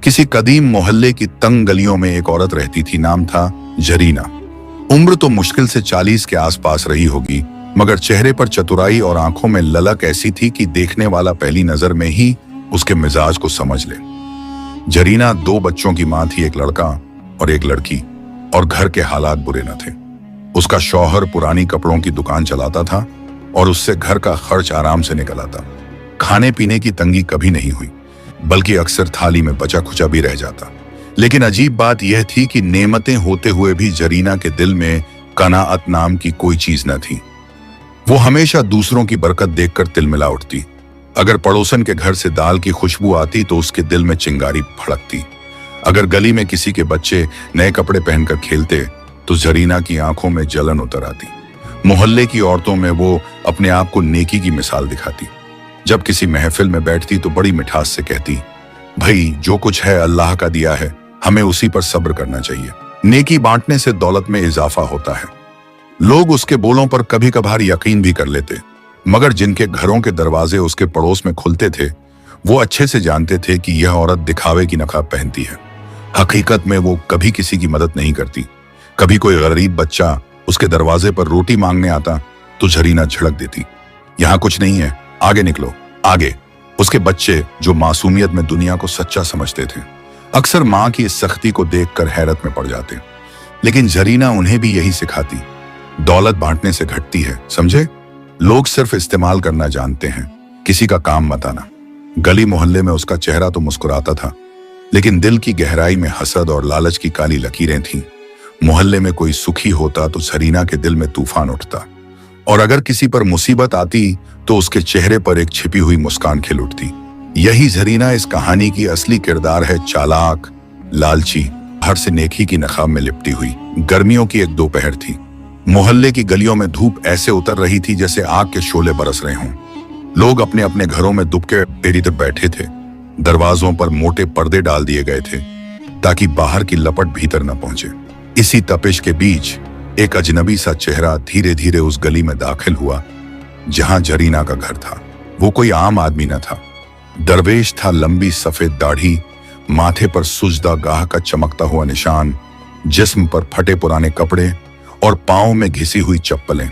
किसी कदीम मोहल्ले की तंग गलियों में एक औरत रहती थी, नाम था जरीना। उम्र तो मुश्किल से 40 के आसपास रही होगी, मगर चेहरे पर चतुराई और आंखों में ललक ऐसी थी कि देखने वाला पहली नजर में ही उसके मिजाज को समझ ले। जरीना 2 बच्चों की मां थी, एक लड़का और एक लड़की, और घर के हालात बुरे न थे। उसका शौहर पुरानी कपड़ों की दुकान चलाता था और उससे घर का खर्च आराम से निकल आता। खाने पीने की तंगी कभी नहीं हुई, बल्कि अक्सर थाली में बचा खुचा भी रह जाता। लेकिन अजीब बात यह थी कि नेमतें होते हुए भी जरीना के दिल में कनाअत नाम की कोई चीज न थी। वो हमेशा दूसरों की बरकत देखकर तिलमिला उठती। अगर पड़ोसन के घर से दाल की खुशबू आती तो उसके दिल में चिंगारी भड़कती। अगर गली में किसी के बच्चे नए कपड़े पहनकर खेलते तो जरीना की आंखों में जलन उतर आती। मोहल्ले की औरतों में वो अपने आप को नेकी की मिसाल दिखाती। जब किसी महफिल में बैठती तो बड़ी मिठास से कहती, भाई जो कुछ है अल्लाह का दिया है, हमें उसी पर सब्र करना चाहिए। नेकी बांटने से दौलत में इजाफा होता है। लोग उसके बोलों पर कभी कभार यकीन भी कर लेते, मगर जिनके घरों के दरवाजे उसके पड़ोस में खुलते थे वो अच्छे से जानते थे कि यह औरत दिखावे की नकाब पहनती है। हकीकत में वो कभी किसी की मदद नहीं करती। कभी कोई गरीब बच्चा उसके दरवाजे पर रोटी मांगने आता तो जरीना झड़क देती, यहाँ कुछ नहीं है, आगे निकलो, आगे। उसके बच्चे जो मासूमियत में दुनिया को सच्चा समझते थे, अक्सर माँ की इस सख्ती को देखकर हैरत में पड़ जाते। लेकिन जरीना उन्हें भी यही सिखाती, दौलत बांटने से घटती है, समझे? लोग सिर्फ इस्तेमाल करना जानते हैं, किसी का काम मत आना। गली मोहल्ले में उसका चेहरा तो मुस्कुराता था, लेकिन दिल की गहराई में हसद और लालच की काली लकीरें थीं। मोहल्ले में कोई सुखी होता तो जरीना के दिल में तूफान उठता, और अगर किसी पर मुसीबत आती तो उसके चेहरे पर एक छिपी हुई मुस्कान खिल उठती। यही जरीना इस कहानी की असली किरदार है, चालाक, लालची, हर से नेकी की नकाब में लिपटी हुई। गर्मियों की एक दोपहर थी। मोहल्ले की गलियों में धूप ऐसे उतर रही थी जैसे आग के शोले बरस रहे हों। लोग अपने अपने घरों में दुबके पेड़ी तक बैठे थे। दरवाजों पर मोटे पर्दे डाल दिए गए थे ताकि बाहर की लपट भीतर न पहुंचे। इसी तपिश के बीच एक अजनबी सा चेहरा धीरे धीरे उस गली में दाखिल हुआ जहां जरीना का घर था। वो कोई आम आदमी न था, दरवेश था। लंबी सफेद दाढ़ी, माथे पर सुजदा गाह का चमकता हुआ निशान, जिस्म पर फटे पुराने कपड़े और पांव में घिसी हुई चप्पलें।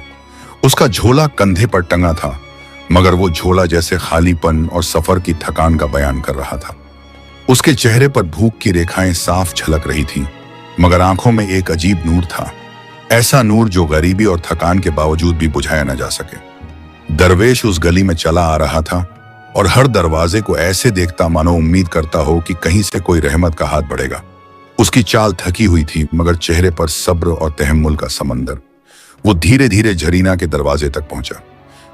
उसका झोला कंधे पर टंगा था, मगर वो झोला जैसे खालीपन और सफर की थकान का बयान कर रहा था। उसके चेहरे पर भूख की रेखाएं साफ झलक रही थीं, मगर आंखों में एक अजीब नूर था, ऐसा नूर जो गरीबी और थकान के बावजूद भी बुझाया न जा सके। दरवेश उस गली में चला आ रहा था और हर दरवाजे को ऐसे देखता मानो उम्मीद करता हो कि कहीं से कोई रहमत का हाथ बढ़ेगा। उसकी चाल थकी हुई थी, मगर चेहरे पर सब्र और तहम्मुल का समंदर। वो धीरे धीरे जरीना के दरवाजे तक पहुंचा।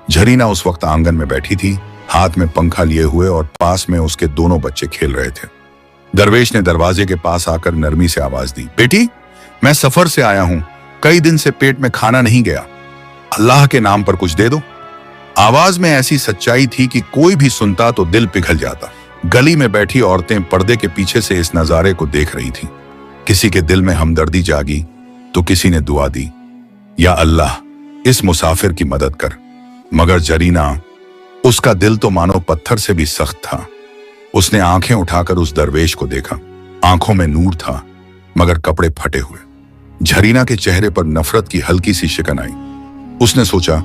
जरीना उस वक्त आंगन में बैठी थी, हाथ में पंखा लिए हुए, और पास में उसके दोनों बच्चे खेल रहे थे। दरवेश ने दरवाजे के पास आकर नरमी से आवाज दी, बेटी, मैं सफर से आया हूं, कई दिन से पेट में खाना नहीं गया, अल्लाह के नाम पर कुछ दे दो। आवाज में ऐसी सच्चाई थी कि कोई भी सुनता तो दिल पिघल जाता। गली में बैठी औरतें पर्दे के पीछे से इस नजारे को देख रही थीं। किसी के दिल में हमदर्दी जागी तो किसी ने दुआ दी, या अल्लाह इस मुसाफिर की मदद कर। मगर जरीना, उसका दिल तो मानो पत्थर से भी सख्त था। उसने आंखें उठाकर उस दरवेश को देखा। आंखों में नूर था, मगर कपड़े फटे हुए। जरीना के चेहरे पर नफरत की हल्की सी शिकन आई। उसने सोचा,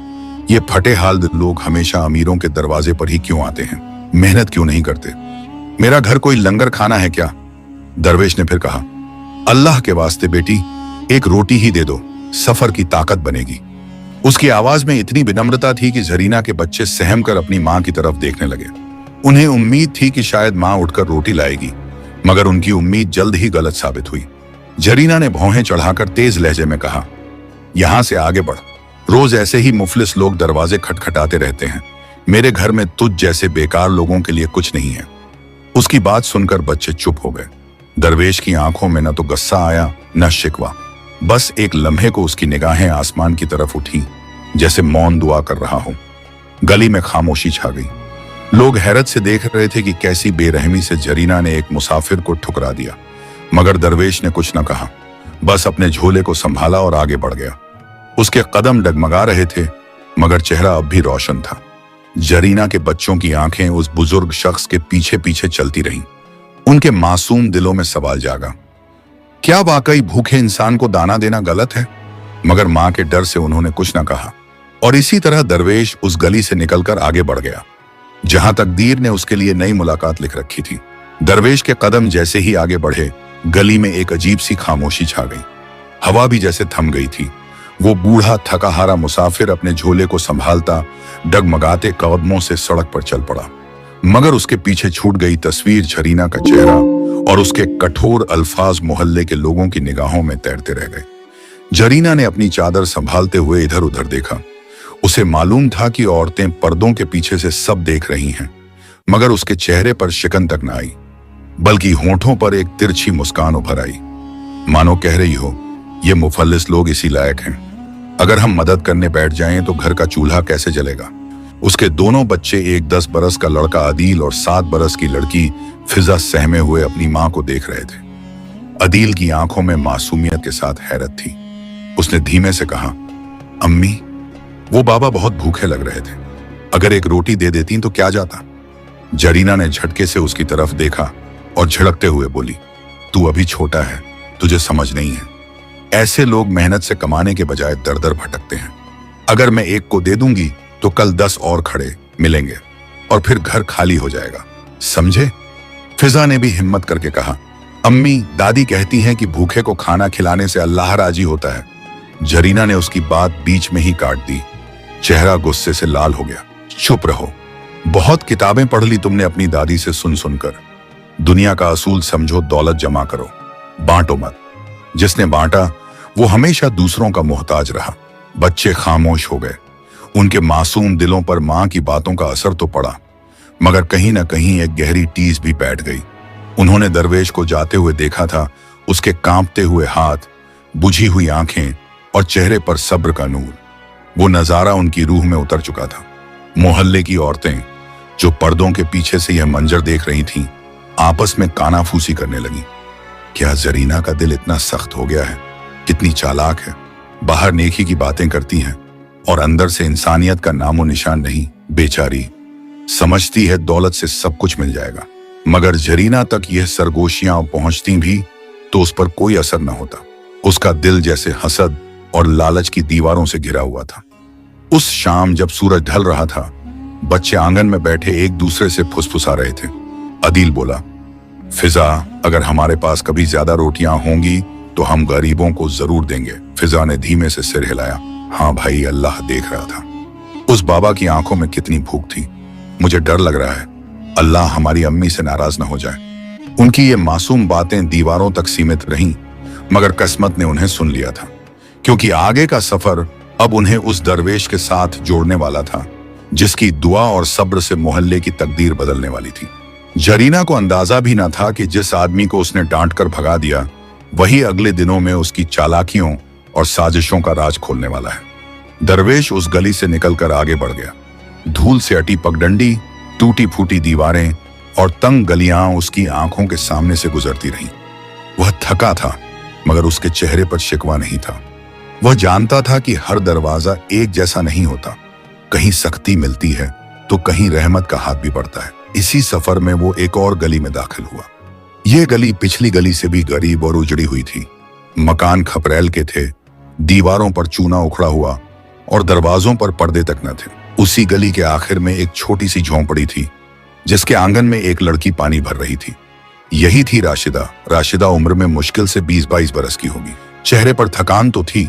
ये फटे हाल लोग हमेशा अमीरों के दरवाजे पर ही क्यों आते हैं, मेहनत क्यों नहीं करते? मेरा घर कोई लंगर खाना है क्या? दरवेश ने फिर कहा, अल्लाह के वास्ते बेटी, एक रोटी ही दे दो, सफर की ताकत बनेगी। उसकी आवाज में इतनी विनम्रता थी कि जरीना के बच्चे सहम कर अपनी मां की तरफ देखने लगे। उन्हें उम्मीद थी कि शायद मां उठकर रोटी लाएगी, मगर उनकी उम्मीद जल्द ही गलत साबित हुई। जरीना ने भौहें चढ़ाकर तेज लहजे में कहा, यहां से आगे बढ़, रोज ऐसे ही मुफलिस लोग दरवाजे खटखटाते रहते हैं। मेरे घर में तुझ जैसे बेकार लोगों के लिए कुछ नहीं है। उसकी बात सुनकर बच्चे चुप हो गए। दरवेश की आंखों में न तो गुस्सा आया न शिकवा, बस एक लम्हे को उसकी निगाहें आसमान की तरफ उठी, जैसे मौन दुआ कर रहा हो। गली में खामोशी छा गई। लोग हैरत से देख रहे थे कि कैसी बेरहमी से जरीना ने एक मुसाफिर को ठुकरा दिया, मगर दरवेश ने कुछ न कहा, बस अपने झोले को संभाला और आगे बढ़ गया। उसके कदम डगमगा रहे थे, मगर चेहरा अब भी रोशन था। जरीना के बच्चों की आंखें उस बुजुर्ग शख्स के पीछे पीछे चलती रहीं। उनके मासूम दिलों में सवाल जागा, क्या वाकई भूखे इंसान को दाना देना गलत है? मगर मां के डर से उन्होंने कुछ न कहा। और इसी तरह दरवेश उस गली से निकलकर आगे बढ़ गया जहां तकदीर ने उसके लिए नई मुलाकात लिख रखी थी। दरवेश के कदम जैसे ही आगे बढ़े, गली में एक अजीब सी खामोशी छा गई। हवा भी जैसे थम गई थी। वो बूढ़ा थका हारा मुसाफिर अपने झोले को संभालता डगमगाते कदमों से सड़क पर चल पड़ा। मगर उसके पीछे छूट गई तस्वीर झरीना का चेहरा और उसके कठोर अल्फाज मोहल्ले के लोगों की निगाहों में तैरते रह गए। झरीना ने अपनी चादर संभालते हुए इधर उधर देखा। उसे मालूम था कि औरतें पर्दों के पीछे से सब देख रही हैं, मगर उसके चेहरे पर शिकन तक न आई, बल्कि होठों पर एक तिरछी मुस्कान उभर आई, मानो कह रही हो, ये मुफल्लिस लोग इसी लायक हैं। अगर हम मदद करने बैठ जाएं तो घर का चूल्हा कैसे जलेगा? उसके दोनों बच्चे, एक 10 बरस का लड़का अदील और 7 बरस की लड़की फिजा, सहमे हुए अपनी मां को देख रहे थे। अदील की आंखों में मासूमियत के साथ हैरत थी। उसने धीमे से कहा, अम्मी, वो बाबा बहुत भूखे लग रहे थे, अगर एक रोटी दे देती तो क्या जाता? जरीना ने झटके से उसकी तरफ देखा और झिड़कते हुए बोली, तू अभी छोटा है, तुझे समझ नहीं है। ऐसे लोग मेहनत से कमाने के बजाय दर दर भटकते हैं। अगर मैं एक को दे दूंगी तो कल 10 और खड़े मिलेंगे और फिर घर खाली हो जाएगा, समझे? फिजा ने भी हिम्मत करके कहा, अम्मी, दादी कहती हैं कि भूखे को खाना खिलाने से अल्लाह राजी होता है। जरीना ने उसकी बात बीच में ही काट दी। चेहरा गुस्से से लाल हो गया। चुप रहो, बहुत किताबें पढ़ ली तुमने अपनी दादी से सुन सुनकर। दुनिया का असूल समझो, दौलत जमा करो, बांटो मत। जिसने बांटा वो हमेशा दूसरों का मोहताज रहा। बच्चे खामोश हो गए। उनके मासूम दिलों पर मां की बातों का असर तो पड़ा, मगर कहीं ना कहीं एक गहरी टीस भी बैठ गई। उन्होंने दरवेश को जाते हुए देखा था। उसके कांपते हुए हाथ, बुझी हुई आंखें और चेहरे पर सब्र का नूर। वो नजारा उनकी रूह में उतर चुका था। मोहल्ले की औरतें जो पर्दों के पीछे से यह मंजर देख रही थीं, आपस में कानाफूसी करने लगी। क्या जरीना का दिल इतना सख्त हो गया है? कितनी चालाक है, बाहर नेकी की बातें करती है और अंदर से इंसानियत का नामो निशान नहीं। बेचारी समझती है दौलत से सब कुछ मिल जाएगा, मगर जरीना तक यह सरगोशियां पहुंचती भी तो उस पर कोई असर न होता। उसका दिल जैसे हसद और लालच की दीवारों से घिरा हुआ था। उस शाम जब सूरज ढल रहा था, बच्चे आंगन में बैठे एक दूसरे से फुसफुसा रहे थे। अदील बोला, फिजा, अगर हमारे पास कभी ज्यादा रोटियां होंगी तो हम गरीबों को जरूर देंगे। फिजा ने धीमे से सिर हिलाया। हाँ भाई, अल्लाह देख रहा था। उस बाबा की आंखों में कितनी भूख थी। मुझे डर लग रहा है अल्लाह हमारी अम्मी से नाराज न हो जाए। उनकी ये मासूम बातें दीवारों तक सीमित रहीं, मगर किस्मत ने उन्हें सुन लिया था, क्योंकि आगे का सफर अब उन्हें उस दरवेश के साथ जोड़ने वाला था जिसकी दुआ और सब्र से मोहल्ले की तकदीर बदलने वाली थी। जरीना को अंदाजा भी न था कि जिस आदमी को उसने डांट कर भगा दिया, वही अगले दिनों में उसकी चालाकियों और साजिशों का राज खोलने वाला है। दरवेश उस गली से निकलकर आगे बढ़ गया। धूल से अटी पगडंडी, टूटी फूटी दीवारें और तंग गलियां उसकी आंखों के सामने से गुजरती रहीं। वह थका था, मगर उसके चेहरे पर शिकवा नहीं था। वह जानता था कि हर दरवाजा एक जैसा नहीं होता। कहीं सख्ती मिलती है तो कहीं रहमत का हाथ भी बढ़ता है। इसी सफर में वो एक और गली में दाखिल हुआ। ये गली पिछली गली से भी गरीब और उजड़ी हुई थी। मकान खपरेल के थे, दीवारों पर चूना उखड़ा हुआ और दरवाजों पर पर्दे तक न थे। उसी गली के आखिर में एक छोटी सी झोंपड़ी थी जिसके आंगन में एक लड़की पानी भर रही थी। यही थी राशिदा। राशिदा उम्र में मुश्किल से 20-22 बरस की होगी। चेहरे पर थकान तो थी,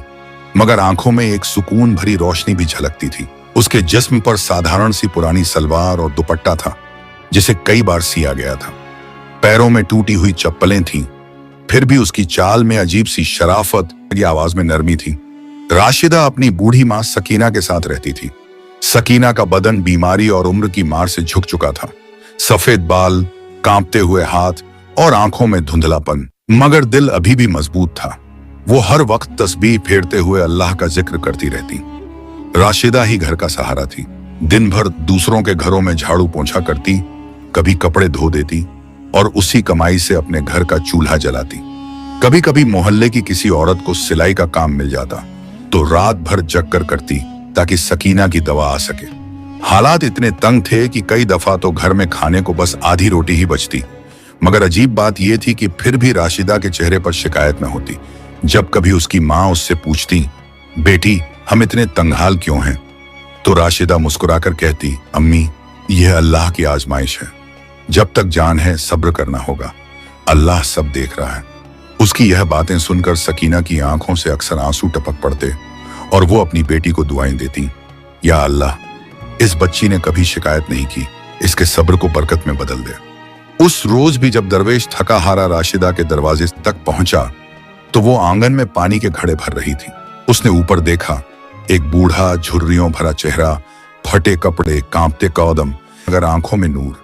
मगर आंखों में एक सुकून भरी रोशनी भी झलकती थी। उसके जिस्म पर साधारण सी पुरानी सलवार और दुपट्टा था जिसे कई बार सिया गया था। पैरों में टूटी हुई चप्पलें थीं, फिर भी उसकी चाल में अजीब सी शराफत की आवाज में नरमी थी। राशिदा अपनी बूढ़ी मां सकीना के साथ रहती थी। सकीना का बदन बीमारी और उम्र की मार से झुक चुका था। सफेद बाल, कांपते हुए हाथ और आंखों में धुंधलापन, मगर दिल अभी भी मजबूत था। वो हर वक्त तस्बीह फेरते हुए अल्लाह का जिक्र करती रहती। राशिदा ही घर का सहारा थी। दिन भर दूसरों के घरों में झाड़ू पोंछा करती, कभी कपड़े धो देती और उसी कमाई से अपने घर का चूल्हा जलाती। कभी कभी मोहल्ले की किसी औरत को सिलाई का काम मिल जाता तो रात भर जग कर करती ताकि सकीना की दवा आ सके। हालात इतने तंग थे कि कई दफा तो घर में खाने को बस आधी रोटी ही बचती, मगर अजीब बात यह थी कि फिर भी राशिदा के चेहरे पर शिकायत न होती। जब कभी उसकी माँ उससे पूछती, बेटी हम इतने तंगहाल क्यों हैं, तो राशिदा मुस्कुराकर कहती, अम्मी यह अल्लाह की आजमाइश है, जब तक जान है सब्र करना होगा, अल्लाह सब देख रहा है। उसकी यह बातें सुनकर सकीना की आंखों से अक्सर आंसू टपक पड़ते और वो अपनी बेटी को दुआएं देती, या अल्लाह इस बच्ची ने कभी शिकायत नहीं की, इसके सब्र को बरकत में बदल दे। उस रोज भी जब दरवेश थका हारा राशिदा के दरवाजे तक पहुंचा तो वो आंगन में पानी के घड़े भर रही थी। उसने ऊपर देखा, एक बूढ़ा झुर्रियों भरा चेहरा, फटे कपड़े, कांपते कदम, मगर आंखों में नूर।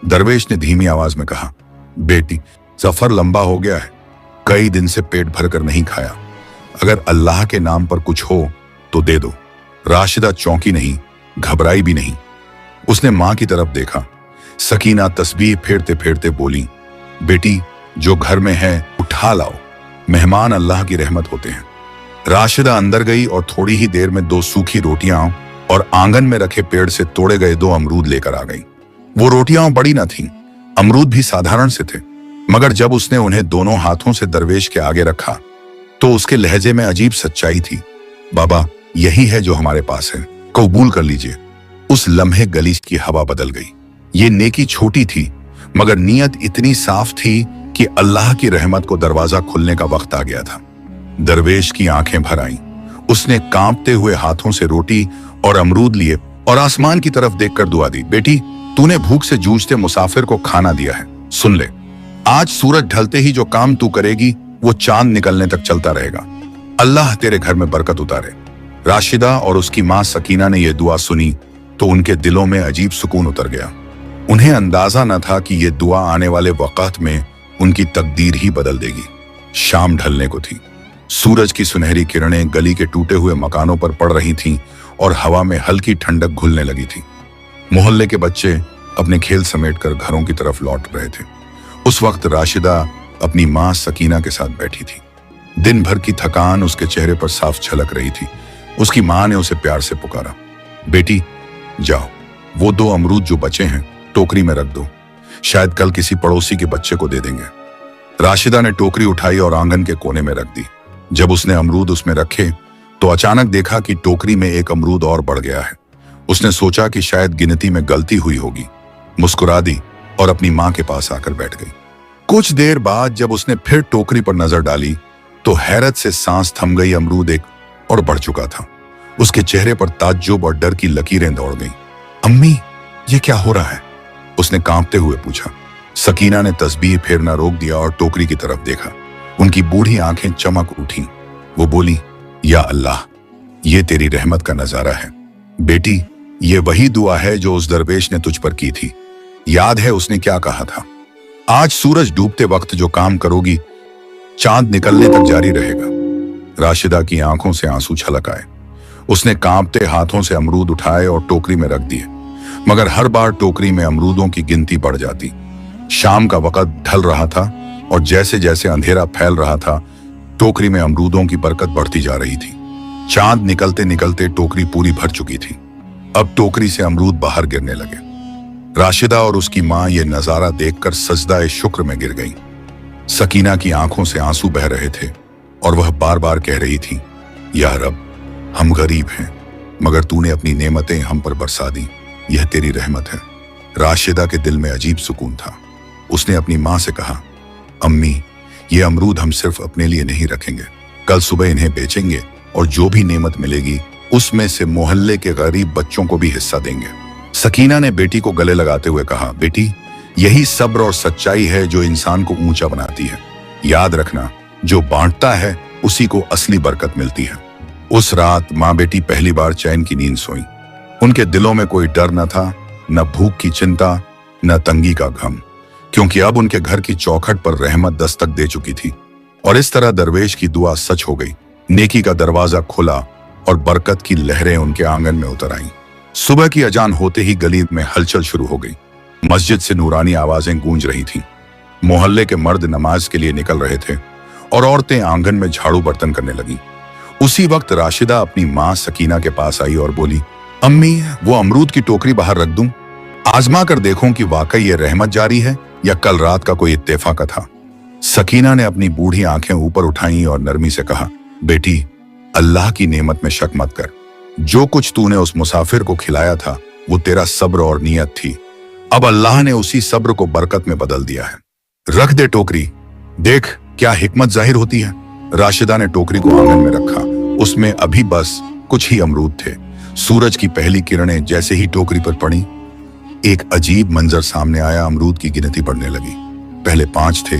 दरवेश ने धीमी आवाज में कहा, बेटी सफर लंबा हो गया है, कई दिन से पेट भरकर नहीं खाया, अगर अल्लाह के नाम पर कुछ हो तो दे दो। राशिदा चौंकी नहीं, घबराई भी नहीं। उसने मां की तरफ देखा। सकीना तस्बीह फेरते फेरते बोली, बेटी जो घर में है उठा लाओ, मेहमान अल्लाह की रहमत होते हैं। राशिदा अंदर गई और थोड़ी ही देर में 2 सूखी रोटियां और आंगन में रखे पेड़ से तोड़े गए 2 अमरूद लेकर आ गई। वो रोटियां बड़ी न थीं, अमरूद भी साधारण से थे, मगर जब उसने उन्हें दोनों हाथों से दरवेश के आगे रखा तो उसके लहजे में अजीब सच्चाई थी। बाबा यही है जो हमारे पास है, कबूल कर लीजिए। उस लम्हे गली की हवा बदल गई। ये नेकी छोटी थी मगर नीयत इतनी साफ थी कि अल्लाह की रहमत को दरवाजा खुलने का वक्त आ गया था। दरवेश की आंखें भर आईं। उसने कांपते हुए हाथों से रोटी और अमरूद लिए और आसमान की तरफ देखकर दुआ दी, बेटी तूने भूख से जूझते मुसाफिर को खाना दिया है, सुन ले, आज सूरज ढलते ही जो काम तू करेगी वो चांद निकलने तक चलता रहेगा, अल्लाह तेरे घर में बरकत उतारे। राशिदा और उसकी मां सकीना ने यह दुआ सुनी तो उनके दिलों में अजीब सुकून उतर गया। उन्हें अंदाजा न था कि यह दुआ आने वाले वक्त में उनकी तकदीर ही बदल देगी। शाम ढलने को थी। सूरज की सुनहरी किरणें गली के टूटे हुए मकानों पर पड़ रही थीं और हवा में हल्की ठंडक घुलने लगी थी। मोहल्ले के बच्चे अपने खेल समेटकर घरों की तरफ लौट रहे थे। उस वक्त राशिदा अपनी मां सकीना के साथ बैठी थी। दिन भर की थकान उसके चेहरे पर साफ झलक रही थी। उसकी मां ने उसे प्यार से पुकारा, बेटी जाओ, वो 2 अमरूद जो बचे हैं टोकरी में रख दो, शायद कल किसी पड़ोसी के बच्चे को दे देंगे। राशिदा ने टोकरी उठाई और आंगन के कोने में रख दी। जब उसने अमरूद उसमें रखे तो अचानक देखा कि टोकरी में एक अमरूद और बढ़ गया है। उसने सोचा कि शायद गिनती में गलती हुई होगी, मुस्कुरा दी और अपनी मां के पास आकर बैठ गई। कुछ देर बाद जब उसने फिर टोकरी पर नजर डाली तो हैरत से सांस थम गई। अमरूद एक और बढ़ चुका था। उसके चेहरे पर ताज्जुब और डर की लकीरें दौड़ गईं। अम्मी ये क्या हो रहा है, उसने कांपते हुए पूछा। सकीना ने तस्बीह फेरना रोक दिया और टोकरी की तरफ देखा। उनकी बूढ़ी आंखें चमक उठी। वो बोली, या अल्लाह ये तेरी रहमत का नजारा है। बेटी ये वही दुआ है जो उस दरवेश ने तुझ पर की थी, याद है उसने क्या कहा था, आज सूरज डूबते वक्त जो काम करोगी चांद निकलने तक जारी रहेगा। राशिदा की आंखों से आंसू छलक आए। उसने कांपते हाथों से अमरूद उठाए और टोकरी में रख दिए, मगर हर बार टोकरी में अमरूदों की गिनती बढ़ जाती। शाम का वक्त ढल रहा था और जैसे जैसे अंधेरा फैल रहा था टोकरी में अमरूदों की बरकत बढ़ती जा रही थी। चांद निकलते निकलते टोकरी पूरी भर चुकी थी। अब टोकरी से अमरूद बाहर गिरने लगे। राशिदा और उसकी मां ये नजारा देखकर सजदाए शुक्र में गिर गईं। सकीना की आंखों से आंसू बह रहे थे और वह बार बार कह रही थी, या रब हम गरीब हैं मगर तूने अपनी नेमतें हम पर बरसा दी, यह तेरी रहमत है। राशिदा के दिल में अजीब सुकून था। उसने अपनी मां से कहा, अम्मी ये अमरूद हम सिर्फ अपने लिए नहीं रखेंगे, कल सुबह इन्हें बेचेंगे और जो भी नेमत मिलेगी उसमें से मोहल्ले के गरीब बच्चों को भी हिस्सा देंगे। सकीना ने बेटी को गले लगाते हुए कहा, बेटी यही सब्र और सच्चाई है जो इंसान को ऊंचा बनाती है। याद रखना, जो बांटता है उसी को असली बरकत मिलती है। उस रात माँ बेटी पहली बार चैन की नींद सोई। उनके दिलों में कोई डर न था, न भूख की चिंता, न तंगी का गम, क्योंकि अब उनके घर की चौखट पर रहमत दस्तक दे चुकी थी। और इस तरह दरवेश की दुआ सच हो गई। नेकी का दरवाजा खुला और बरकत की लहरें उनके आंगन में उतर आईं। सुबह की अजान होते ही गली में हलचल शुरू हो गई। मस्जिद से नूरानी आवाजें गूंज रही थीं। मोहल्ले के मर्द नमाज के लिए निकल रहे थे और औरतें आंगन में झाड़ू बर्तन करने लगीं। उसी वक्त राशिदा अपनी मां सकीना के पास आई और बोली, अम्मी वो अमरूद की टोकरी बाहर रख दूं, आजमा कर देखूं कि वाकई ये रहमत जारी है या कल रात का कोई इत्तेफाक था। सकीना ने अपनी बूढ़ी आंखें ऊपर उठाई और नरमी से कहा, बेटी, अल्लाह की नेमत में शक मत कर। जो कुछ तूने उस मुसाफिर को खिलाया था वो तेरा सब्र और नियत थी। अब अल्लाह ने उसी सब्र को बरकत में बदल दिया है। रख दे टोकरी, देख क्या हिकमत जाहिर होती है। राशिदा ने टोकरी को आंगन में रखा। उसमें अभी बस कुछ ही अमरूद थे। सूरज की पहली किरणें जैसे ही टोकरी पर पड़ी, एक अजीब मंजर सामने आया। अमरूद की गिनती बढ़ने लगी। पहले 5 थे,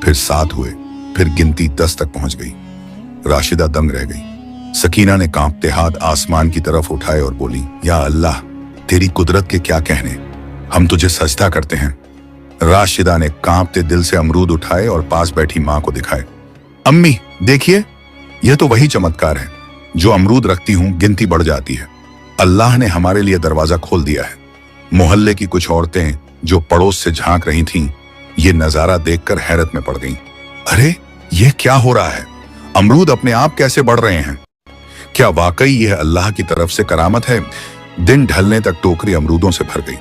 फिर 7 हुए, फिर गिनती 10 तक पहुंच गई। राशिदा दंग रह गई। सकीना ने कांपते हाथ आसमान की तरफ उठाए और बोली, या अल्लाह, तेरी कुदरत के क्या कहने, हम तुझे सजदा करते हैं। राशिदा ने कांपते दिल से अमरूद उठाए और पास बैठी मां को दिखाए। अम्मी देखिए, यह तो वही चमत्कार है। जो अमरूद रखती हूं गिनती बढ़ जाती है। अल्लाह ने हमारे लिए दरवाजा खोल दिया है। मोहल्ले की कुछ औरतें जो पड़ोस से झांक रही थीं, ये नजारा देखकर हैरत में पड़ गईं। अरे ये क्या हो रहा है? अमरूद अपने आप कैसे बढ़ रहे हैं? क्या वाकई यह अल्लाह की तरफ से करामत है? दिन ढलने तक टोकरी अमरूदों से भर गई।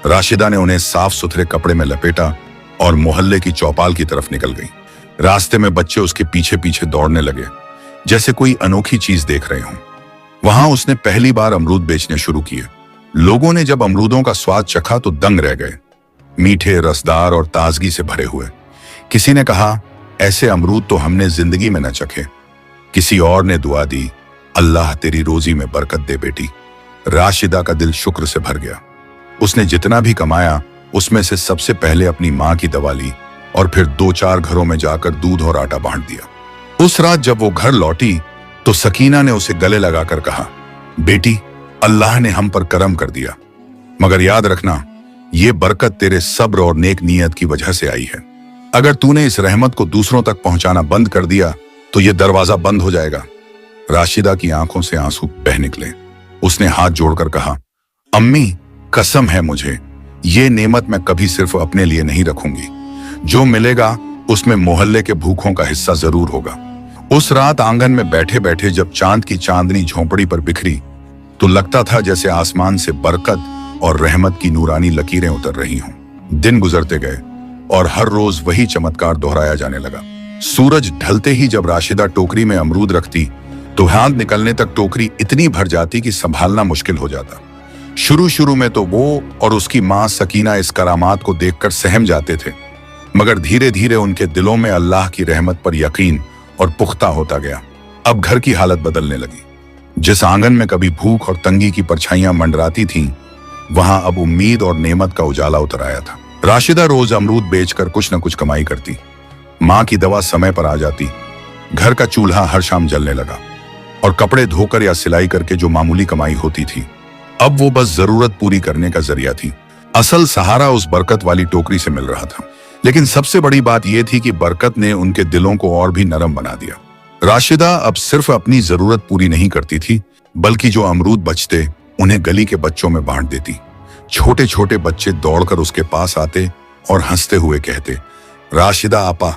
राशिदा ने उन्हें साफ सुथरे कपड़े में लपेटा और मोहल्ले की चौपाल की तरफ निकल गई। रास्ते में बच्चे उसके पीछे पीछे दौड़ने लगे, जैसे कोई अनोखी चीज देख रहे हों। वहां उसने पहली बार अमरूद बेचने शुरू किए। लोगों ने जब अमरूदों का स्वाद चखा तो दंग रह गए। मीठे, रसदार और ताजगी से भरे हुए। किसी ने कहा, ऐसे अमरूद तो हमने जिंदगी में न चखे। किसी और ने दुआ दी, अल्लाह तेरी रोजी में बरकत दे बेटी। राशिदा का दिल शुक्र से भर गया। उसने जितना भी कमाया उसमें से सबसे पहले अपनी मां की दवा ली और फिर 2-4 घरों में जाकर दूध और आटा बांट दिया। उस रात जब वो घर लौटी तो सकीना ने उसे गले लगाकर कहा, बेटी, अल्लाह ने हम पर करम कर दिया, मगर याद रखना ये बरकत तेरे सब्र और नेक नीयत की वजह से आई है। अगर तूने इस रहमत को दूसरों तक पहुंचाना बंद कर दिया तो ये दरवाजा बंद हो जाएगा। राशिदा की आंखों से आंसू बह निकले। उसने हाथ जोड़कर कहा, अम्मी, कसम है मुझे, ये नेमत मैं कभी सिर्फ अपने लिए नहीं रखूंगी। जो मिलेगा उसमें मोहल्ले के भूखों का हिस्सा जरूर होगा। उस रात आंगन में बैठे बैठे जब चांद की चांदनी झोंपड़ी पर बिखरी तो लगता था जैसे आसमान से बरकत और रहमत की नूरानी लकीरें उतर रही हों। दिन गुजरते गए और हर रोज वही चमत्कार दोहराया जाने लगा। सूरज ढलते ही जब राशिदा टोकरी में अमरूद रखती तो हाथ निकलने तक टोकरी इतनी भर जाती कि संभालना मुश्किल हो जाता। शुरू शुरू में तो वो और उसकी मां सकीना इस करामात को देखकर सहम जाते थे, मगर धीरे धीरे उनके दिलों में अल्लाह की रहमत पर यकीन और पुख्ता होता गया। अब घर की हालत बदलने लगी। जिस आंगन में कभी भूख और तंगी की परछाइयां मंडराती थीं, वहां अब उम्मीद और नेमत का उजाला उतर आया था। राशिदा रोज अमरूद बेचकर कुछ न कुछ कमाई करती। मां की दवा समय पर आ जाती। घर का चूल्हा हर शाम जलने लगा और कपड़े धोकर या सिलाई करके जो मामूली कमाई होती थी, अब वो बस जरूरत पूरी करने का जरिया थी। असल सहारा उस बरकत वाली टोकरी से मिल रहा था। लेकिन सबसे बड़ी बात यह थी कि बरकत ने उनके दिलों को और भी नरम बना दिया। राशिदा अब सिर्फ अपनी जरूरत पूरी नहीं करती थी, बल्कि जो अमरूद बचते उन्हें गली के बच्चों में बांट देती। छोटे छोटे बच्चे दौड़कर उसके पास आते और हंसते हुए कहते, राशिदा आपा,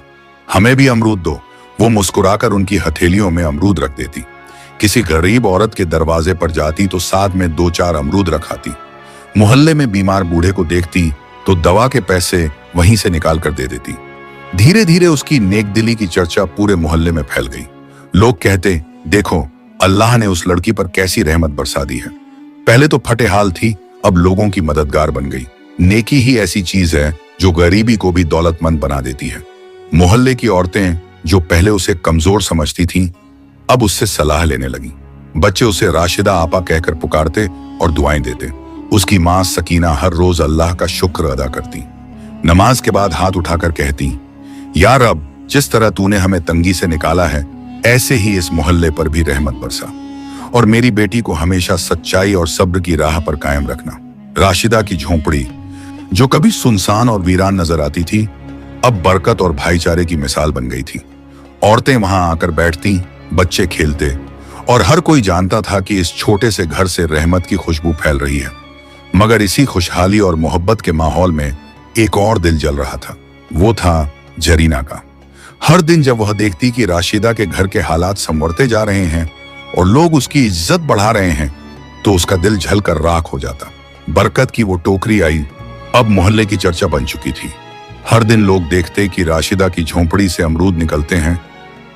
हमें भी अमरूद दो। वो मुस्कुराकर उनकी हथेलियों में अमरूद रख देती। किसी गरीब औरत के दरवाजे पर जाती तो साथ में 2-4 अमरूद रखाती। मोहल्ले में बीमार बूढ़े को देखती तो दवा के पैसे वहीं से निकाल कर दे देती। धीरे धीरे उसकी नेकदिली की चर्चा पूरे मोहल्ले में फैल गई। लोग कहते, देखो अल्लाह ने उस लड़की पर कैसी रहमत बरसा दी है। पहले तो फटे हाल थी, अब लोगों की मददगार बन गई। नेकी ही ऐसी चीज है जो गरीबी को भी दौलतमंद बना देती है। मोहल्ले की औरतें जो पहले उसे कमजोर समझती थीं, अब उससे सलाह लेने लगी। बच्चे उसे राशिदा आपा कहकर पुकारते और दुआएं देते। उसकी मां सकीना हर रोज अल्लाह का शुक्र अदा करती। नमाज के बाद हाथ उठाकर कहती, या रब, जिस तरह तूने हमें तंगी से निकाला है, ऐसे ही इस मोहल्ले पर भी रहमत बरसा और मेरी बेटी को हमेशा सच्चाई और सब्र की राह पर कायम रखना। राशिदा की झोंपड़ी जो कभी सुनसान और वीरान नजर आती थी, अब बरकत और भाईचारे की मिसाल बन गई थी। औरतें वहां आकर बैठती, बच्चे खेलते और हर कोई जानता था कि इस छोटे से घर से रहमत की खुशबू फैल रही है। मगर इसी खुशहाली और मोहब्बत के माहौल में एक और दिल जल रहा था। वो था जरीना का। हर दिन जब वह देखती कि राशिदा के घर के हालात संवरते जा रहे हैं और लोग उसकी इज्जत बढ़ा रहे हैं, तो उसका दिल झलकर राख हो जाता। बरकत की वो टोकरी आई, अब मोहल्ले की चर्चा बन चुकी थी। हर दिन लोग देखते कि राशिदा की झोंपड़ी से अमरूद निकलते हैं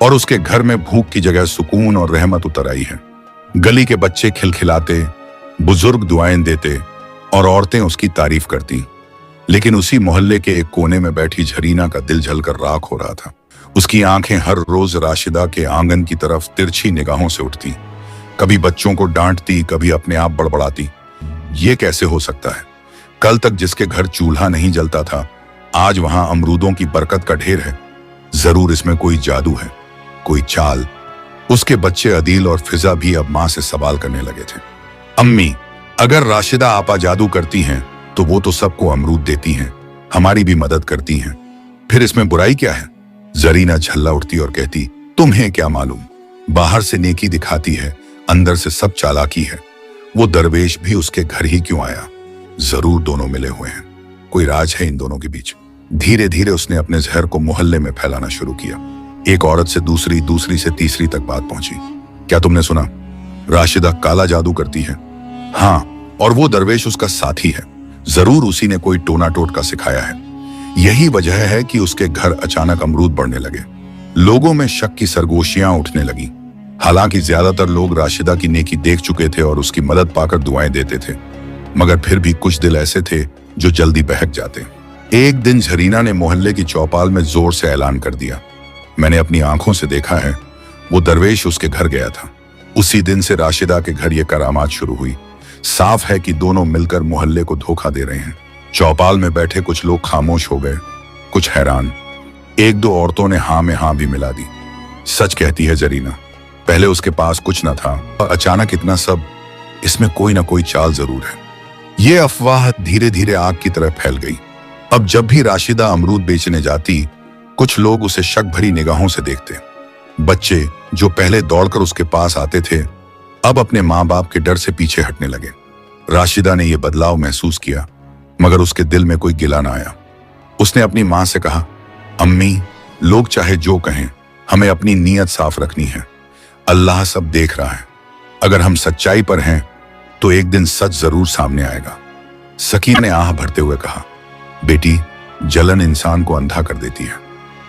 और उसके घर में भूख की जगह सुकून और रहमत उतर आई है। गली के बच्चे खिलखिलाते, बुजुर्ग दुआएं देते और औरतें उसकी तारीफ करती। लेकिन उसी मोहल्ले के एक कोने में बैठी झरीना का दिल जलकर राख हो रहा था। उसकी आंखें हर रोज राशिदा के आंगन की तरफ तिरछी निगाहों से उठती, कभी बच्चों को डांटती, कभी अपने आप बड़बड़ाती। ये कैसे हो सकता है? कल तक जिसके घर चूल्हा नहीं जलता था, आज वहां अमरूदों की बरकत का ढेर है। जरूर इसमें कोई जादू है, कोई चाल। उसके बच्चे अदील और फिजा भी अब मां से सवाल करने लगे थे। अम्मी, अगर राशिदा आपा जादू करती हैं तो वो तो सबको अमरूद देती हैं, हमारी भी मदद करती हैं, फिर इसमें बुराई क्या है? जरीना झल्ला उठती और कहती, तुम्हें क्या मालूम, बाहर से नेकी दिखाती है, अंदर से सब चालाकी है। वो दरवेश भी उसके घर ही क्यों आया? जरूर दोनों मिले हुए हैं, कोई राज है इन दोनों के बीच। धीरे धीरे उसने अपने जहर को मोहल्ले में फैलाना शुरू किया। एक औरत से दूसरी, दूसरी से तीसरी तक बात पहुंची। क्या तुमने सुना? राशिदा काला जादू करती है। हाँ, और वो दरवेश उसका साथी है। जरूर उसी ने कोई टोना टोटका सिखाया है। यही वजह है कि उसके घर अचानक अमरूद बढ़ने लगे। लोगों में शक की सरगोशियां उठने लगी। हालांकि ज्यादातर लोग राशिदा की नेकी देख चुके थे और उसकी मदद पाकर दुआएं देते थे, मगर फिर भी कुछ दिल ऐसे थे जो जल्दी बहक जाते। एक दिन झरीना ने मोहल्ले की चौपाल में जोर से ऐलान कर दिया, मैंने अपनी आंखों से देखा है, वो दरवेश उसके घर गया था। उसी दिन से राशिदा के घर ये करामात शुरू हुई। साफ है कि दोनों मिलकर मोहल्ले को धोखा दे रहे हैं। चौपाल में बैठे कुछ लोग खामोश हो गए, कुछ हैरान। एक दो औरतों ने हाँ में हाँ भी मिला दी। सच कहती है जरीना, पहले उसके पास कुछ न था और अचानक इतना सब, इसमें कोई ना कोई चाल जरूर है। ये अफवाह धीरे धीरे आग की तरह फैल गई। अब जब भी राशिदा अमरूद बेचने जाती, कुछ लोग उसे शक भरी निगाहों से देखते। बच्चे जो पहले दौड़कर उसके पास आते थे, अब अपने माँ बाप के डर से पीछे हटने लगे। राशिदा ने यह बदलाव महसूस किया, मगर उसके दिल में कोई गिला ना आया। उसने अपनी माँ से कहा, अम्मी, लोग चाहे जो कहें, हमें अपनी नीयत साफ रखनी है। अल्लाह सब देख रहा है। अगर हम सच्चाई पर हैं तो एक दिन सच जरूर सामने आएगा। सकीना ने आह भरते हुए कहा, बेटी, जलन इंसान को अंधा कर देती है।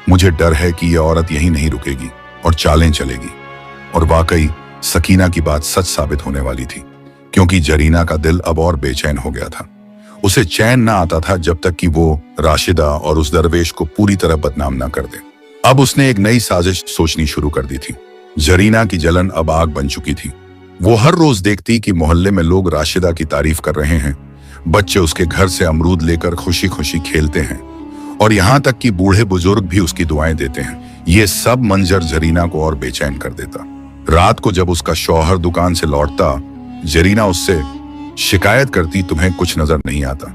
मुझे डर है कि यह औरत यहीं नहीं रुकेगी और चालें चलेगी। और वाकई सकीना की बात सच साबित होने वाली थी, क्योंकि जरीना का दिल अब और बेचैन हो गया था। उसे चैन ना आता था जब तक कि वो राशिदा और उस दरवेश को पूरी तरह बदनाम ना कर दे। अब उसने एक नई साजिश सोचनी शुरू कर दी थी। जरीना की जलन अब आग बन चुकी थी। वो हर रोज देखती कि मोहल्ले में लोग राशिदा की तारीफ कर रहे हैं, बच्चे उसके घर से अमरूद लेकर खुशी खुशी खेलते हैं और यहाँ तक कि बूढ़े बुजुर्ग भी उसकी दुआएं देते हैं। ये सब मंजर जरीना को और बेचैन कर देता। रात को जब उसका शौहर दुकान से लौटता, जरीना उससे शिकायत करती, तुम्हें कुछ नजर नहीं आता?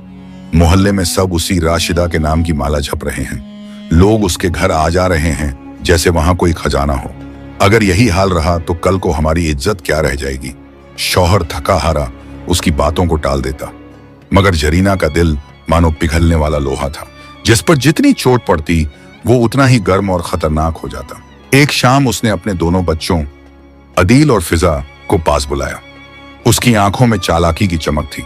मोहल्ले में सब उसी राशिदा के नाम की माला जप रहे हैं। लोग उसके घर आ जा रहे हैं जैसे वहां कोई खजाना हो। अगर यही हाल रहा तो कल को हमारी इज्जत क्या रह जाएगी? शौहर थका हारा उसकी बातों को टाल देता, मगर जरीना का दिल मानो पिघलने वाला लोहा था। जिस पर जितनी चोट पड़ती वो उतना ही गर्म और खतरनाक हो जाता। एक शाम उसने अपने दोनों बच्चों अदील और फिजा को पास बुलाया। उसकी आंखों में चालाकी की चमक थी।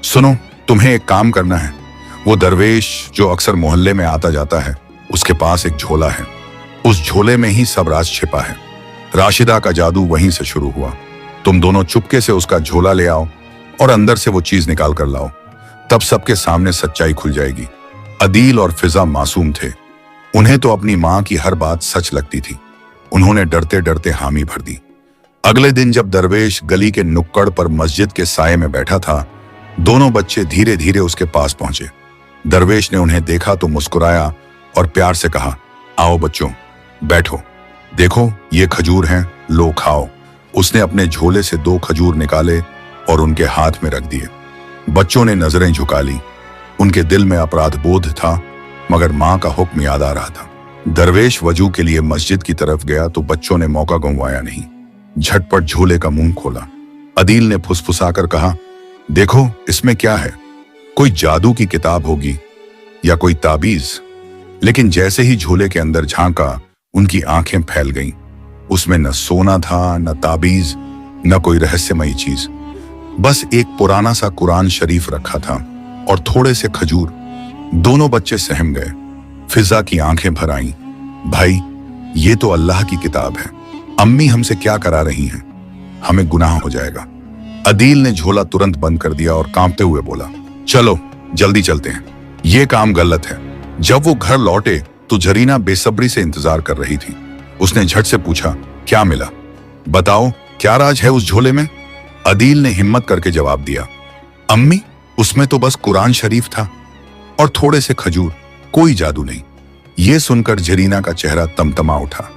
सुनो, तुम्हें एक काम करना है। वो दरवेश जो अक्सर मोहल्ले में आता जाता है, उसके पास एक झोला है। उस झोले में ही सब राज छिपा है। राशिदा का जादू वहीं से शुरू हुआ। तुम दोनों चुपके से उसका झोला ले आओ और अंदर से वो चीज निकाल कर लाओ, तब सबके सामने सच्चाई खुल जाएगी। अदील और फिजा मासूम थे। उन्हें तो अपनी माँ की हर बात सच लगती थी। उन्होंने डरते डरते हामी भर दी। अगले दिन जब दरवेश गली के नुक्कड़ पर मस्जिद के साये में बैठा था, दोनों बच्चे धीरे धीरे उसके पास पहुंचे। दरवेश ने उन्हें देखा तो मुस्कुराया और प्यार से कहा, आओ बच्चों, बैठो, देखो ये खजूर हैं, लो खाओ। उसने अपने झोले से 2 खजूर निकाले और उनके हाथ में रख दिए। बच्चों ने नजरें झुका ली। उनके दिल में अपराध बोध था, मगर माँ का हुक्म याद आ रहा था। दरवेश वजू के लिए मस्जिद की तरफ गया तो बच्चों ने मौका गंवाया नहीं। झटपट झोले का मुंह खोला। अदील ने फुसफुसाकर कहा, देखो इसमें क्या है? कोई जादू की किताब होगी या कोई ताबीज। लेकिन जैसे ही झोले के अंदर झांका, उनकी आंखें फैल गईं। उसमें न सोना था, न ताबीज, न कोई रहस्यमयी चीज। बस एक पुराना सा कुरान शरीफ रखा था और थोड़े से खजूर। दोनों बच्चे सहम गए। फिजा की आंखें भर आईं। भाई, ये तो अल्लाह की किताब है। अम्मी हमसे क्या करा रही हैं? हमें गुनाह हो जाएगा। अदील ने झोला तुरंत बंद कर दिया और कांपते हुए बोला, चलो जल्दी चलते हैं, ये काम गलत है। जब वो घर लौटे तो जरीना बेसब्री से इंतजार कर रही थी। उसने झट से पूछा, क्या मिला? बताओ, क्या राज है उस झोले में? अदील ने हिम्मत करके जवाब दिया, अम्मी, उसमें तो बस कुरान शरीफ था और थोड़े से खजूर, कोई जादू नहीं। ये सुनकर जरीना का चेहरा तमतमा उठा।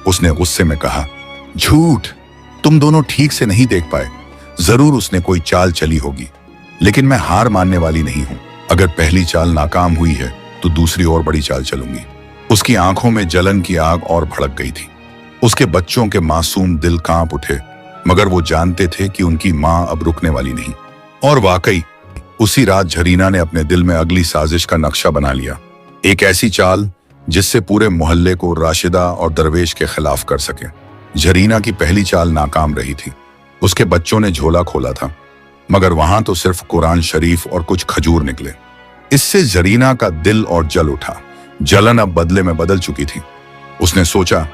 उसने गुस्से में कहा, झूठ, तुम दोनों ठीक से नहीं देख पाए। जरूर उसने कोई चाल चली होगी, लेकिन मैं हार मानने वाली नहीं हूं। अगर पहली चाल नाकाम हुई है तो दूसरी और बड़ी चाल चलूंगी। उसकी आंखों में जलन की आग और भड़क गई थी। उसके बच्चों के मासूम दिल कांप उठे, मगर वो जानते थे कि उनकी मां अब रुकने वाली नहीं। और वाकई उसी रात जरीना ने अपने दिल में अगली साजिश का नक्शा बना लिया। एक ऐसी चाल जिससे पूरे मोहल्ले को राशिदा और दरवेश के खिलाफ कर सके। जरीना की पहली चाल नाकाम रही थी। उसके बच्चों ने झोला खोला था, मगर वहां तो सिर्फ कुरान शरीफ और कुछ खजूर निकले। इससे जरीना का दिल और जल उठा। जलन अब बदले में बदल चुकी थी। उसने सोचा,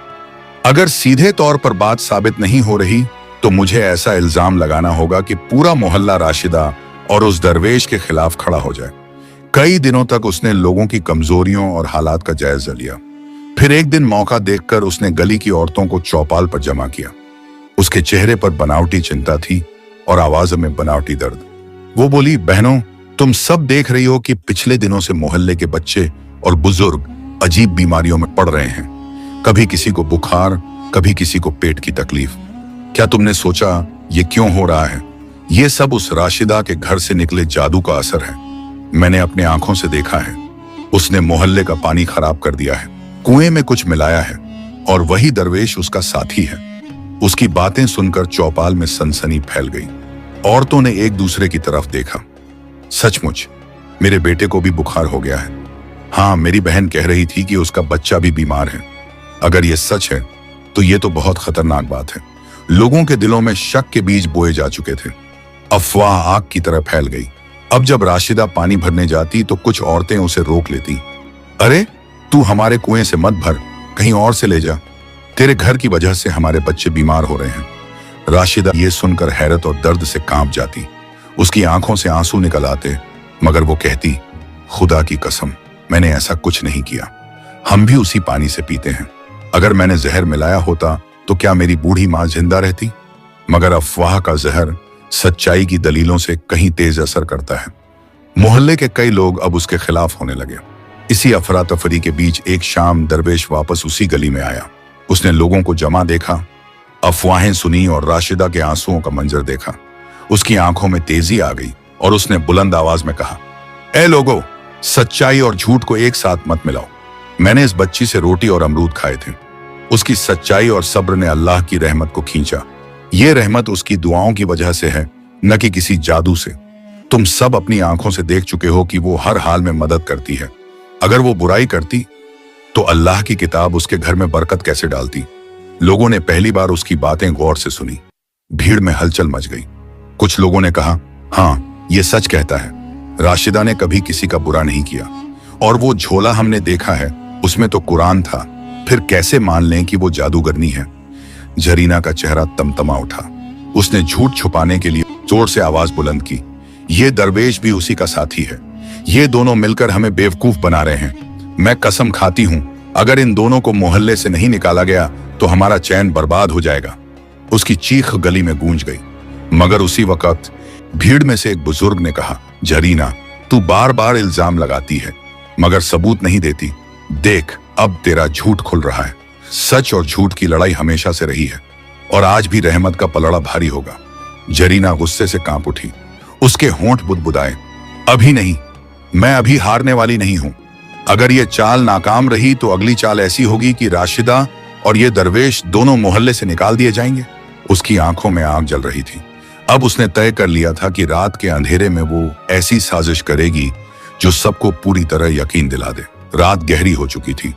अगर सीधे तौर पर बात साबित नहीं हो रही तो मुझे ऐसा इल्जाम लगाना होगा कि पूरा मोहल्ला राशिदा और उस दरवेश के खिलाफ खड़ा हो जाए। कई दिनों तक उसने लोगों की कमजोरियों और हालात का जायजा लिया। फिर एक दिन मौका देखकर उसने गली की औरतों को चौपाल पर जमा किया। उसके चेहरे पर बनावटी चिंता थी और आवाज में बनावटी दर्द। वो बोली, बहनों, तुम सब देख रही हो कि पिछले दिनों से मोहल्ले के बच्चे और बुजुर्ग अजीब बीमारियों में पड़ रहे हैं। कभी किसी को बुखार, कभी किसी को पेट की तकलीफ। क्या तुमने सोचा ये क्यों हो रहा है? ये सब उस राशिदा के घर से निकले जादू का असर है। मैंने अपने आंखों से देखा है। उसने मोहल्ले का पानी खराब कर दिया है, कुएं में कुछ मिलाया है, और वही दरवेश उसका साथी है। उसकी बातें सुनकर चौपाल में सनसनी फैल गई। औरतों ने एक दूसरे की तरफ देखा। सचमुच मेरे बेटे को भी बुखार हो गया है। हाँ, मेरी बहन कह रही थी कि उसका बच्चा भी बीमार है। अगर ये सच है तो ये तो बहुत खतरनाक बात है। लोगों के दिलों में शक के बीज बोए जा चुके थे। अफवाह आग की तरह फैल गई। अब जब राशिदा पानी भरने जाती तो कुछ औरतें उसे रोक लेती। अरे, तू हमारे कुएं से मत भर, कहीं और से ले जा। तेरे घर की वजह से हमारे बच्चे बीमार हो रहे हैं। राशिदा ये सुनकर हैरत और दर्द से कांप जाती। उसकी आंखों से आंसू निकल आते, मगर वो कहती, खुदा की कसम, मैंने ऐसा कुछ नहीं किया। हम भी उसी पानी से पीते हैं। अगर मैंने जहर मिलाया होता तो क्या मेरी बूढ़ी मां जिंदा रहती? मगर अफवाह का जहर सच्चाई की दलीलों से कहीं तेज असर करता है। मोहल्ले के कई लोग अब उसके खिलाफ होने लगे। इसी अफरा तफरी के बीच एक शाम दरवेश वापस उसी गली में आया। उसने लोगों को जमा देखा, अफवाहें सुनी और राशिदा के आंसुओं का मंजर देखा। उसकी आंखों में तेजी आ गई और उसने बुलंद आवाज में कहा, ए लोगो, सच्चाई और झूठ को एक साथ मत मिलाओ। मैंने इस बच्ची से रोटी और अमरूद खाए थे। उसकी सच्चाई और सब्र ने अल्लाह की रहमत को खींचा। ये रहमत उसकी दुआओं की वजह से है, न कि किसी जादू से। तुम सब अपनी आंखों से देख चुके हो कि वो हर हाल में मदद करती है। अगर वो बुराई करती तो अल्लाह की किताब उसके घर में बरकत कैसे डालती। लोगों ने पहली बार उसकी बातें गौर से सुनी। भीड़ में हलचल मच गई। कुछ लोगों ने कहा, हाँ, ये सच कहता है। राशिदा ने कभी किसी का बुरा नहीं किया, और वो झोला हमने देखा है, उसमें तो कुरान था। फिर कैसे मान लें कि वो जादूगरनी है? जरीना का चेहरा तमतमा उठा। उसने झूठ छुपाने के लिए जोर से आवाज बुलंद की, ये दरवेश भी उसी का साथी है। ये दोनों मिलकर हमें बेवकूफ बना रहे हैं। मैं कसम खाती हूं, अगर इन दोनों को मोहल्ले से नहीं निकाला गया तो हमारा चैन बर्बाद हो जाएगा। उसकी चीख गली में गूंज गई। मगर उसी वक्त भीड़ में से एक बुजुर्ग ने कहा, जरीना, तू बार बार इल्जाम लगाती है मगर सबूत नहीं देती। देख, अब तेरा झूठ खुल रहा है। सच और झूठ की लड़ाई हमेशा से रही है, और आज भी रहमत का पलड़ा भारी होगा। जरीना गुस्से से कांप उठी। उसके होंठ बुदबुदाए। अभी नहीं, मैं अभी हारने वाली नहीं हूं। अगर ये चाल नाकाम रही तो अगली चाल ऐसी होगी कि राशिदा और ये दरवेश दोनों मोहल्ले से निकाल दिए जाएंगे। उसकी आंखों में आग जल रही थी। अब उसने तय कर लिया था कि रात के अंधेरे में वो ऐसी साजिश करेगी जो सबको पूरी तरह यकीन दिला दे। रात गहरी हो चुकी थी।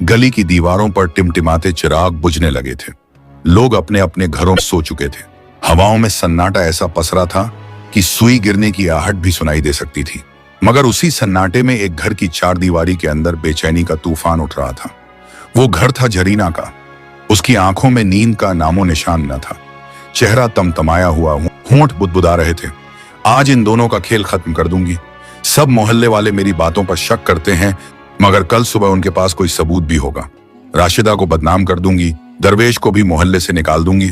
गली की दीवारों पर टिमटिमाते चिराग बुझने लगे थे। लोग अपने अपने घरों में सो चुके थे। हवाओं में सन्नाटा ऐसा पसरा था कि सुई गिरने की आहट भी सुनाई दे सकती थी। मगर उसी सन्नाटे में एक घर की चारदीवारी के अंदर बेचैनी का तूफान उठ रहा था। वो घर था जरीना का। उसकी आंखों में नींद का नामो निशान न था। चेहरा तमतमाया हुआ, होंठ बुदबुदा रहे थे। आज इन दोनों का खेल खत्म कर दूंगी। सब मोहल्ले वाले मेरी बातों पर शक करते हैं, मगर कल सुबह उनके पास कोई सबूत भी होगा। राशिदा को बदनाम कर दूंगी, दरवेश को भी मोहल्ले से निकाल दूंगी।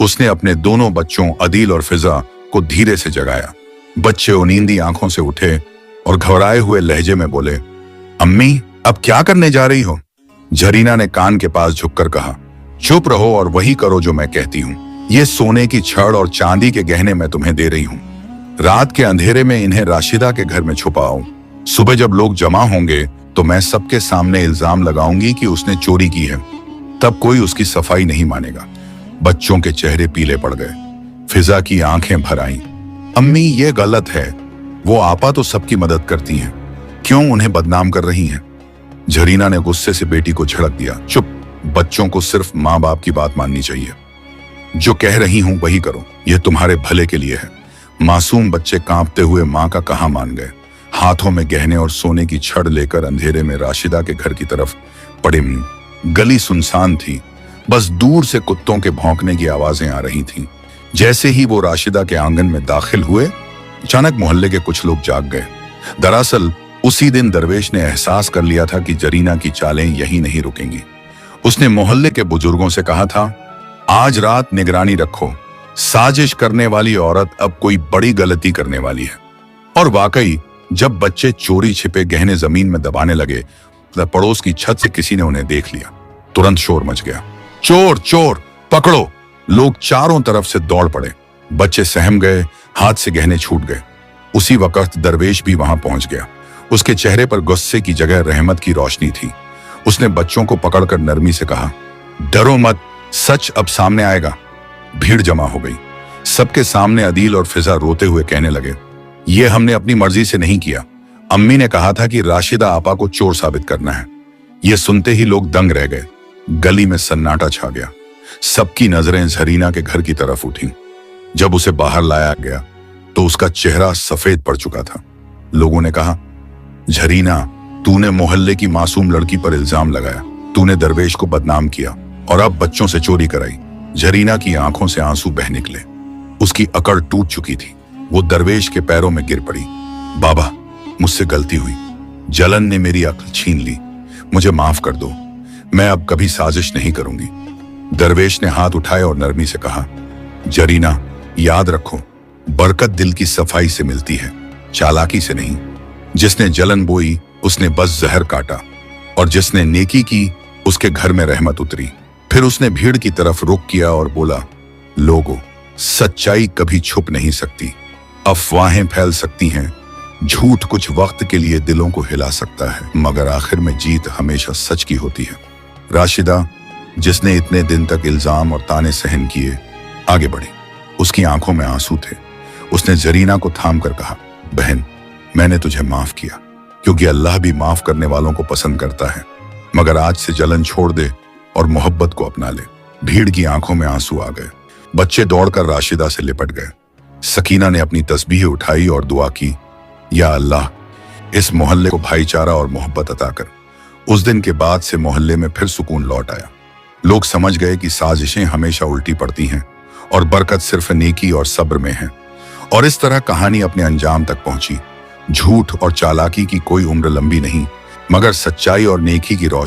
उसने अपने दोनों बच्चों अदील और फिजा को धीरे से जगाया। बच्चे उनींदी आंखों से उठे और घबराए हुए लहजे में बोले, अम्मी अब क्या करने जा रही हो? जरीना ने कान के पास झुककर कहा, चुप रहो और वही करो जो मैं कहती हूँ। ये सोने की छड़ और चांदी के गहने मैं तुम्हें दे रही हूँ। रात के अंधेरे में इन्हें राशिदा के घर में छुपाओ। सुबह जब लोग जमा होंगे तो मैं सबके सामने इल्जाम लगाऊंगी कि उसने चोरी की है। तब कोई उसकी सफाई नहीं मानेगा। बच्चों के चेहरे पीले पड़ गए। फिजा की आंखें भर आईं। अम्मी ये गलत है। वो आपा तो सबकी मदद करती हैं, क्यों उन्हें बदनाम कर रही हैं? जरीना ने गुस्से से बेटी को झड़क दिया, चुप। बच्चों को सिर्फ माँ बाप की बात माननी चाहिए। जो कह रही हूं वही करो, यह तुम्हारे भले के लिए है। मासूम बच्चे कांपते हुए माँ का कहा मान गए। हाथों में गहने और सोने की छड़ लेकर अंधेरे में राशिदा के घर की तरफ पड़े। गली सुनसान थी, बस दूर से कुत्तों के भौंकने की आवाजें आ रही थीं। जैसे ही वो राशिदा के आंगन में दाखिल हुए, अचानक मोहल्ले के कुछ लोग जाग गए। दरअसल उसी दिन दरवेश ने एहसास कर लिया था कि जरीना की चालें यहीं नहीं रुकेंगी। उसने मोहल्ले के बुजुर्गों से कहा था, आज रात निगरानी रखो, साजिश करने वाली औरत अब कोई बड़ी गलती करने वाली है। और वाकई जब बच्चे चोरी छिपे गहने जमीन में दबाने लगे, तब पड़ोस की छत से किसी ने उन्हें देख लिया। तुरंत शोर मच गया, चोर चोर पकड़ो। लोग चारों तरफ से दौड़ पड़े। बच्चे सहम गए, हाथ से गहने छूट गए। उसी वक्त दरवेश भी वहां पहुंच गया। उसके चेहरे पर गुस्से की जगह रहमत की रोशनी थी। उसने बच्चों को पकड़कर नरमी से कहा, डरो मत, सच अब सामने आएगा। भीड़ जमा हो गई। सबके सामने अदील और फिजा रोते हुए कहने लगे, ये हमने अपनी मर्जी से नहीं किया। अम्मी ने कहा था कि राशिदा आपा को चोर साबित करना है। ये सुनते ही लोग दंग रह गए। गली में सन्नाटा छा गया। सबकी नजरें जरीना के घर की तरफ उठी। जब उसे बाहर लाया गया तो उसका चेहरा सफेद पड़ चुका था। लोगों ने कहा, जरीना, तूने मोहल्ले की मासूम लड़की पर इल्जाम लगाया, तूने दरवेश को बदनाम किया और अब बच्चों से चोरी कराई। जरीना की आंखों से आंसू बह निकले। उसकी अकड़ टूट चुकी थी। वो दरवेश के पैरों में गिर पड़ी। बाबा, मुझसे गलती हुई। जलन ने मेरी अक्ल छीन ली। मुझे माफ कर दो। मैं अब कभी साजिश नहीं करूंगी। दरवेश ने हाथ उठाए और नरमी से कहा, जरीना, याद रखो, बरकत दिल की सफाई से मिलती है, चालाकी से नहीं। जिसने जलन बोई उसने बस जहर काटा, और जिसने नेकी की उसके घर में रहमत उतरी। फिर उसने भीड़ की तरफ रुख किया और बोला, लोगों, सच्चाई कभी छुप नहीं सकती। अफवाहें फैल सकती हैं, झूठ कुछ वक्त के लिए दिलों को हिला सकता है, मगर आखिर में जीत हमेशा सच की होती है। राशिदा, जिसने इतने दिन तक इल्जाम और ताने सहन किए, आगे बढ़ी। उसकी आंखों में आंसू थे। उसने जरीना को थाम कर कहा, बहन, मैंने तुझे माफ किया, क्योंकि अल्लाह भी माफ करने वालों को पसंद करता है। मगर आज से जलन छोड़ दे और मोहब्बत को अपना ले। भीड़ की आंखों में आंसू आ गए। बच्चे दौड़कर राशिदा से लिपट गए। सकीना ने अपनी तस्बीह उठाई और दुआ की, या अल्लाह, इस मोहल्ले को भाईचारा और मोहब्बत अता कर। उस दिन के बाद से मोहल्ले में फिर सुकून लौट आया। लोग समझ गए कि साजिशें हमेशा उल्टी पड़ती हैं और बरकत सिर्फ नेकी और सब्र में है। और इस तरह कहानी अपने अंजाम तक पहुंची। झूठ और चालाकी की कोई उम्र लंबी नहीं, मगर सच्चाई और नेकी की रोशनी